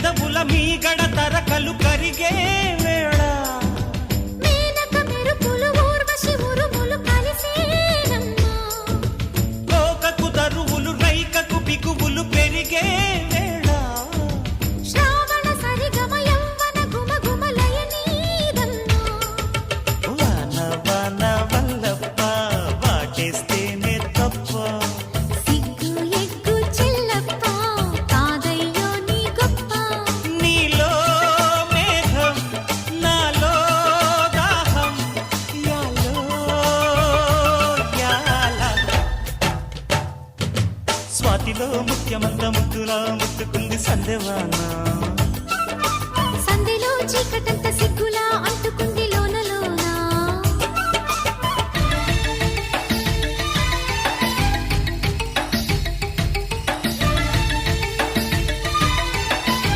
పెదవుల మీగడ తరకలు కరిగే వేళ మేనక మెరుపులు ఊర్వశి ఉరుములు కలిసేనమ్మా కోకకు దరువులు రైకకు బిగువులు పెరిగే వేళ శ్రావణ సరిగమ యవ్వన గుమ గుమలయ నీదమ్మా వాన వాన వల్లప్ప వాటేస్తేనే తప్ప సిగ్గు ఎగ్గు చెల్లప్ప కాదయ్యో నీ గొప్ప నీలో మేఘం నాలో దాహం యాలో యాల స్వాతిలో ముఖ్యమంత ముద్దులా ముట్టుకుంది సందెవాన సంధిలో చీకటంత సిగ్గులా అంటుకుంది